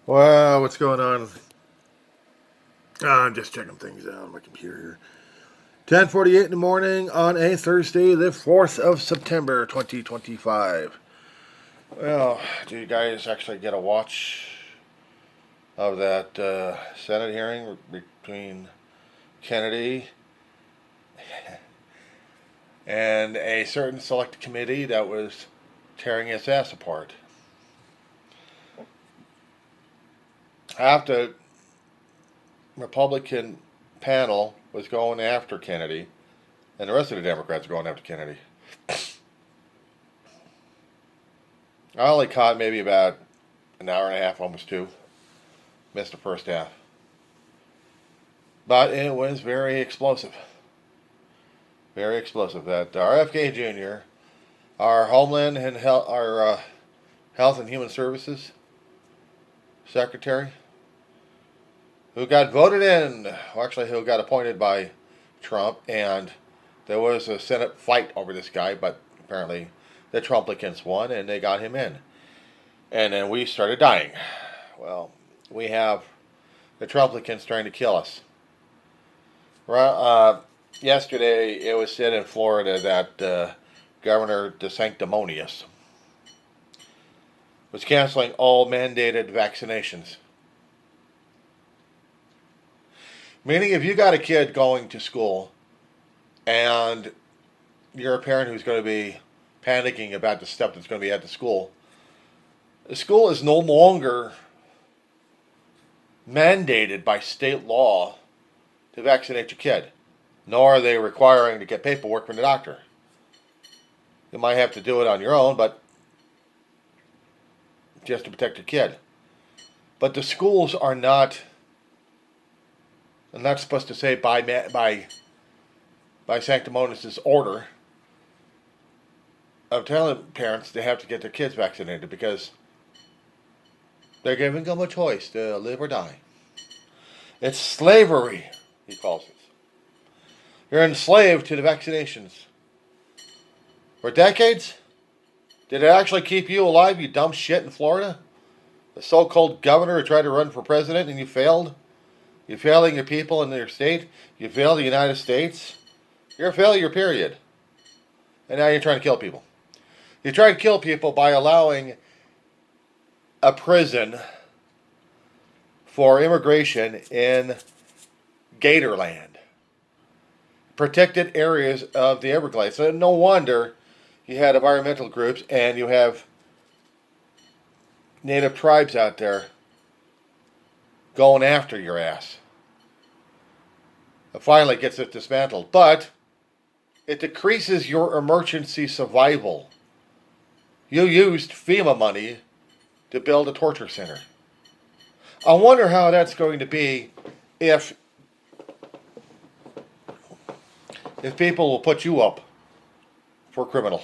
Well, what's going on? I'm just checking things out on my computer here. 10:48 in the morning on a Thursday, the 4th of September, 2025. Well, do you guys actually get a watch of that Senate hearing between Kennedy and a certain select committee that was tearing its ass apart? Half the Republican panel was going after Kennedy, and the rest of the Democrats were going after Kennedy. I only caught maybe about an hour and a half, almost two. Missed the first half. But it was very explosive. Very explosive. That RFK Jr., our Homeland and our Health and Human Services Secretary, who got voted in, well, actually, who got appointed by Trump, and there was a Senate fight over this guy, but apparently the Trumplicans won and they got him in. And then we started dying. Well, we have the Trumplicans trying to kill us. Yesterday, it was said in Florida that Governor DeSanctimonious was canceling all mandated vaccinations. Meaning, if you got a kid going to school and you're a parent who's going to be panicking about the stuff that's going to be at the school is no longer mandated by state law to vaccinate your kid, nor are they requiring to get paperwork from the doctor. You might have to do it on your own, but just to protect your kid. But the schools are not. I'm not supposed to say by Sanctimonious' order of telling parents they have to get their kids vaccinated because they're giving them a choice to live or die. It's slavery, he calls it. You're enslaved to the vaccinations. For decades? Did it actually keep you alive, you dumb shit in Florida? The so-called governor who tried to run for president and you failed? You're failing your people in your state? You failed the United States? You're a failure, period. And now you're trying to kill people. You try to kill people by allowing a prison for immigration in Gatorland, protected areas of the Everglades. So no wonder you had environmental groups and you have native tribes out there going after your ass. It finally gets it dismantled, but it decreases your emergency survival. You used FEMA money to build a torture center. I wonder how that's going to be if people will put you up for criminal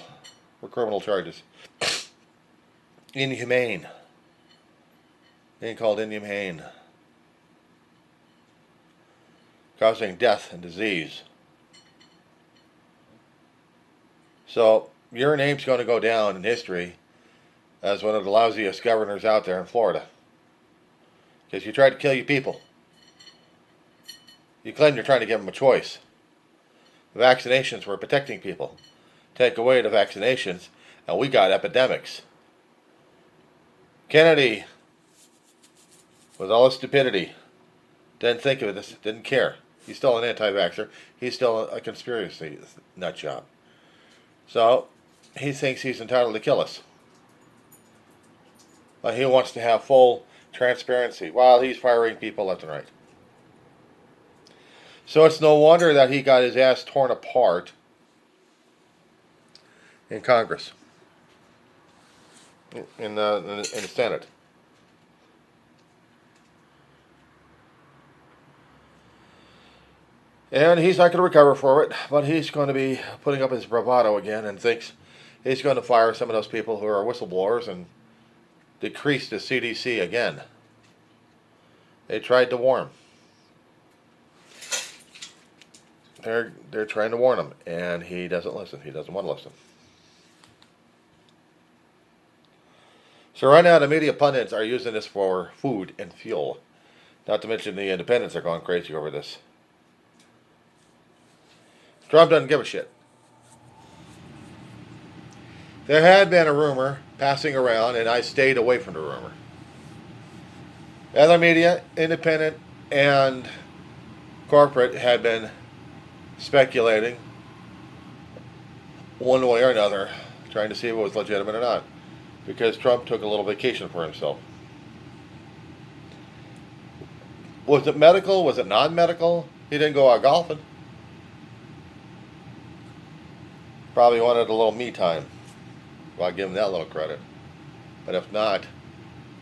charges. Inhumane. Being called inhumane. Causing death and disease. So your name's going to go down in history as one of the lousiest governors out there in Florida. Because you tried to kill your people. You claim you're trying to give them a choice. The vaccinations were protecting people. Take away the vaccinations, and we got epidemics. Kennedy, with all his stupidity, didn't think of this, didn't care. He's still an anti-vaxxer. He's still a conspiracy nut job. So, he thinks he's entitled to kill us. But he wants to have full transparency while he's firing people left and right. So it's no wonder that he got his ass torn apart in Congress, in the Senate. And he's not going to recover for it, but he's going to be putting up his bravado again and thinks he's going to fire some of those people who are whistleblowers and decrease the CDC again. They tried to warn him. They're trying to warn him, and he doesn't listen. He doesn't want to listen. So right now the media pundits are using this for food and fuel. Not to mention the independents are going crazy over this. Trump doesn't give a shit. There had been a rumor passing around, and I stayed away from the rumor. Other media, independent and corporate, had been speculating one way or another, trying to see if it was legitimate or not, because Trump took a little vacation for himself. Was it medical? Was it non-medical? He didn't go out golfing. Probably wanted a little me time. Well, I'll give him that little credit. But if not,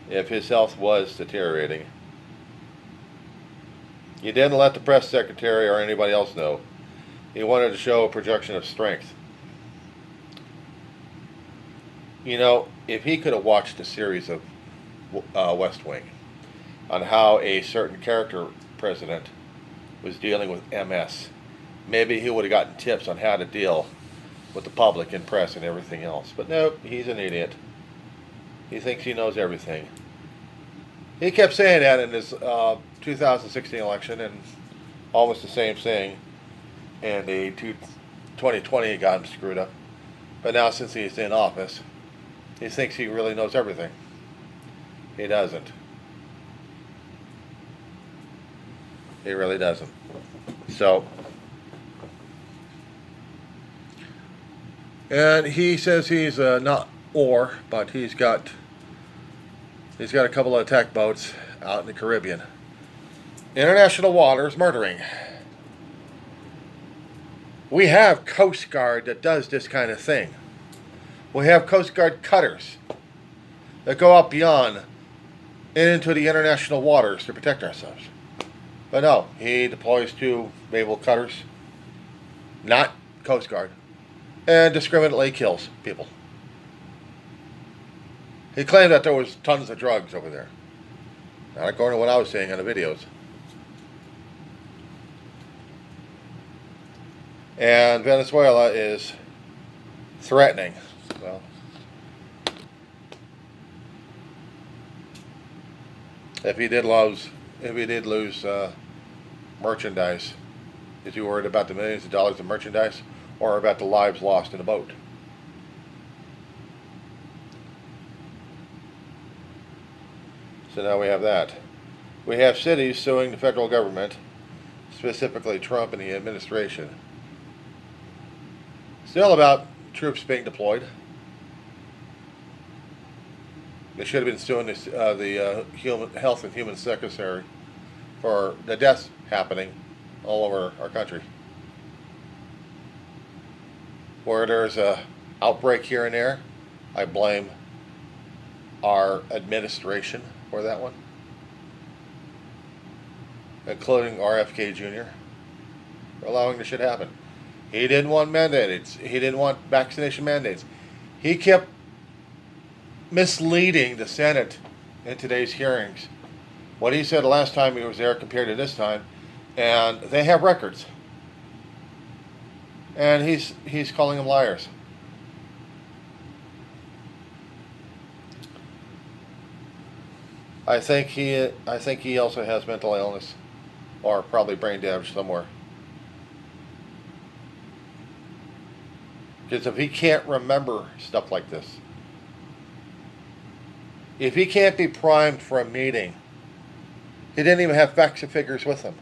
if his health was deteriorating, he didn't let the press secretary or anybody else know. He wanted to show a projection of strength. You know, if he could have watched a series of West Wing on how a certain character president was dealing with MS, maybe he would have gotten tips on how to deal with the public and press and everything else. But nope, he's an idiot. He thinks he knows everything. He kept saying that in his 2016 election, and almost the same thing in the 2020 he got him screwed up. But now since he's in office, he thinks he really knows everything. He doesn't. He really doesn't. So, and he says he's not but he's got a couple of attack boats out in the Caribbean. International waters murdering. We have Coast Guard that does this kind of thing. We have Coast Guard cutters that go out beyond and into the international waters to protect ourselves. But no, he deploys two naval cutters, not Coast Guard, and discriminately kills people. He claimed that there was tons of drugs over there. Not according to what I was seeing on the videos. And Venezuela is threatening. Well, if he did lose merchandise, is he worried about the millions of dollars of merchandise or about the lives lost in a boat? So now we have that. We have cities suing the federal government, specifically Trump and the administration. Still about troops being deployed. They should have been suing the Health and Human Secretary for the deaths happening all over our country. Where there's a outbreak here and there, I blame our administration for that one, including RFK Jr. for allowing this shit to happen. He didn't want mandates. He didn't want vaccination mandates. He kept misleading the Senate in today's hearings. What he said the last time he was there compared to this time, and they have records. And he's calling them liars. I think he also has mental illness, or probably brain damage somewhere. Because if he can't remember stuff like this, if he can't be primed for a meeting, he didn't even have facts and figures with him,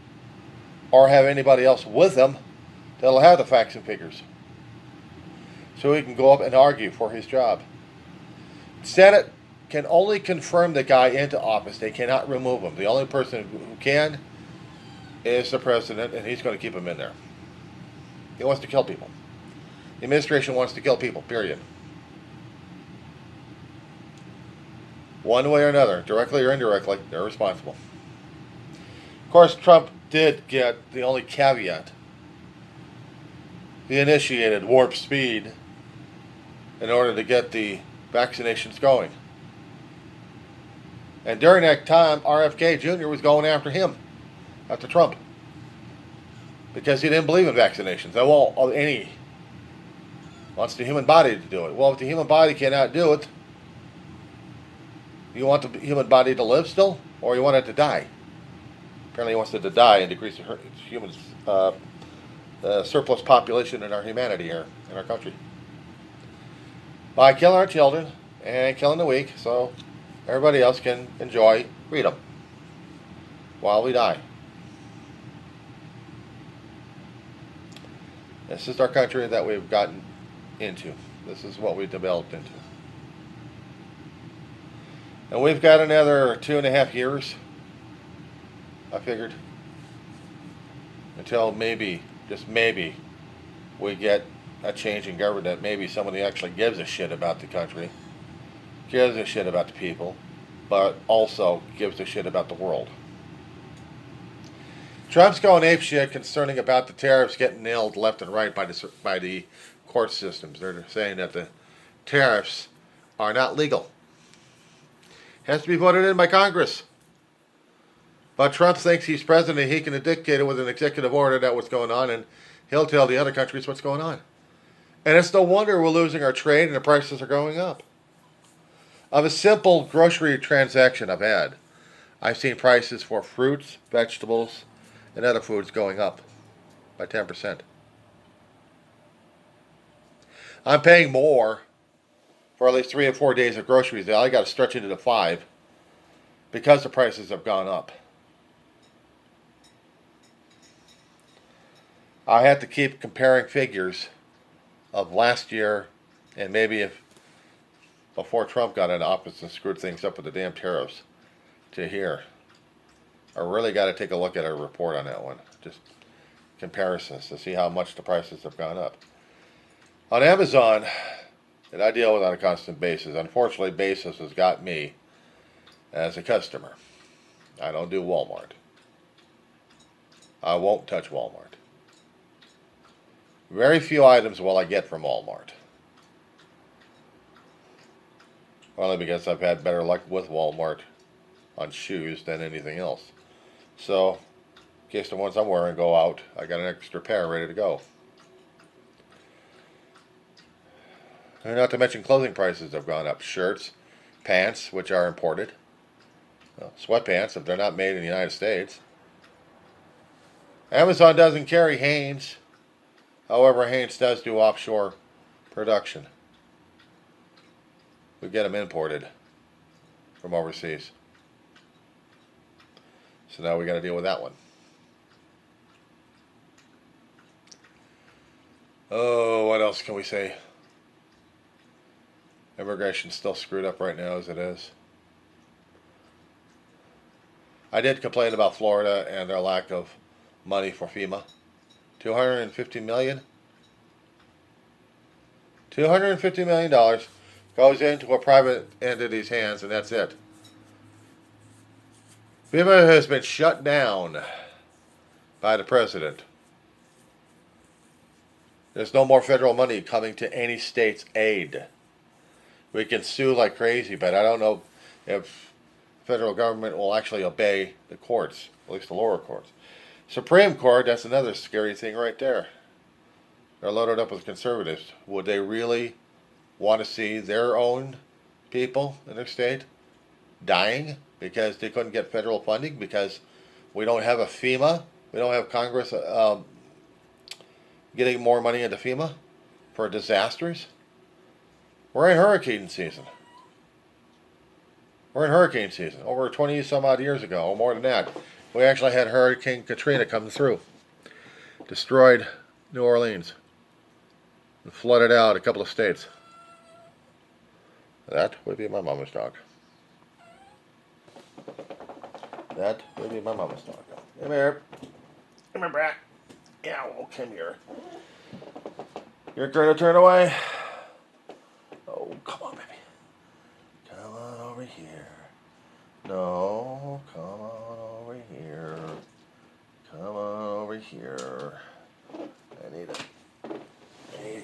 or have anybody else with him that'll have the facts and figures, so he can go up and argue for his job. The Senate can only confirm the guy into office. They cannot remove him. The only person who can is the president, and he's going to keep him in there. He wants to kill people. The administration wants to kill people, period. One way or another, directly or indirectly, they're responsible. Of course, Trump did get the only caveat. He initiated warp speed in order to get the vaccinations going. And during that time, RFK Jr. was going after him, after Trump, because he didn't believe in vaccinations. Wants the human body to do it. Well, if the human body cannot do it, You want the human body to live still, or you want it to die? Apparently, he wants it to die and decrease the human surplus population in our humanity here in our country by killing our children and killing the weak, so everybody else can enjoy freedom while we die. This is our country that we've gotten into. This is what we've developed into. And we've got another 2.5 years, I figured, until maybe, just maybe, we get a change in government. Maybe somebody actually gives a shit about the country, gives a shit about the people, but also gives a shit about the world. Trump's going apeshit concerning about the tariffs getting nailed left and right by the court systems. They're saying that the tariffs are not legal. Has to be voted in by Congress. But Trump thinks he's president. He can dictate it with an executive order that what's going on, and he'll tell the other countries what's going on. And it's no wonder we're losing our trade and the prices are going up. Of a simple grocery transaction I've seen prices for fruits, vegetables, and other foods going up by 10%. I'm paying more for at least 3 or 4 days of groceries. I got to stretch into the 5 because the prices have gone up. I have to keep comparing figures of last year and maybe if before Trump got in office and screwed things up with the damn tariffs to here. I really got to take a look at a report on that one. Just comparisons to see how much the prices have gone up. On Amazon, that I deal with on a constant basis. Unfortunately, Bezos has got me as a customer. I don't do Walmart. I won't touch Walmart. Very few items will I get from Walmart. Only because I've had better luck with Walmart on shoes than anything else. So, in case the ones I'm wearing go out, I got an extra pair ready to go. And not to mention clothing prices have gone up. Shirts, pants, which are imported. Sweatpants, if they're not made in the United States. Amazon doesn't carry Hanes. However, Hanes does do offshore production. We get them imported from overseas. So now we got to deal with that one. Oh, what else can we say? Immigration's still screwed up right now as it is. I did complain about Florida and their lack of money for FEMA. $250 million. $250 million goes into a private entity's hands, and that's it. FEMA has been shut down by the president. There's no more federal money coming to any state's aid. We can sue like crazy, but I don't know if federal government will actually obey the courts, at least the lower courts. Supreme Court, that's another scary thing right there. They're loaded up with conservatives. Would they really want to see their own people in their state dying because they couldn't get federal funding, because we don't have a FEMA, we don't have Congress getting more money into FEMA for disasters? We're in hurricane season. We're in hurricane season. Over 20 some odd years ago, or more than that, we actually had Hurricane Katrina come through. Destroyed New Orleans. And flooded out a couple of states. That would be my mama's dog. That would be my mama's dog. Come here. Come here, Brat. Yeah, well, come here. You're going to turn away? Oh, come on, baby. Come on over here. No, come on over here. Come on over here. I need to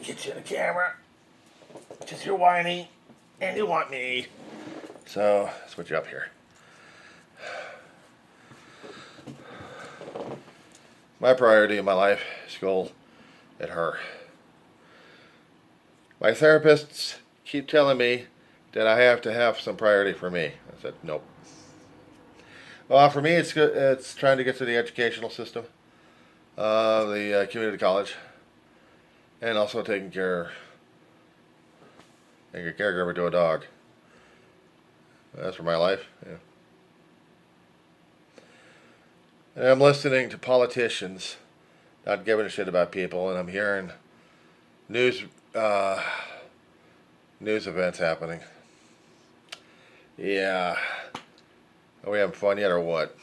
get you in the camera. Because you're whiny. And you want me. So, let's put you up here. My priority in my life is school and her. My therapists keep telling me that I have to have some priority for me. I said, nope. Well, for me, it's good. It's trying to get to the educational system, the community college, and also taking care, being a caregiver to a dog. That's for my life. Yeah. And I'm listening to politicians, not giving a shit about people, and I'm hearing news uh, news events happening. Yeah. Are we having fun yet or what?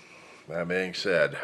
That being said.